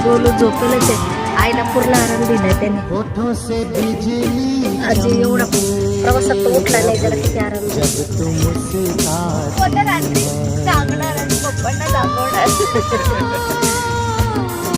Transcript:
गोलू झोपेलच आहे. आईला पूर्ण आराम दिलाय त्याने. आजी एवढा प्रवासात तो उठला नाही, जरा किती आराम दिला. रात्री सांगणार आणि पप्पांना दाखवणार.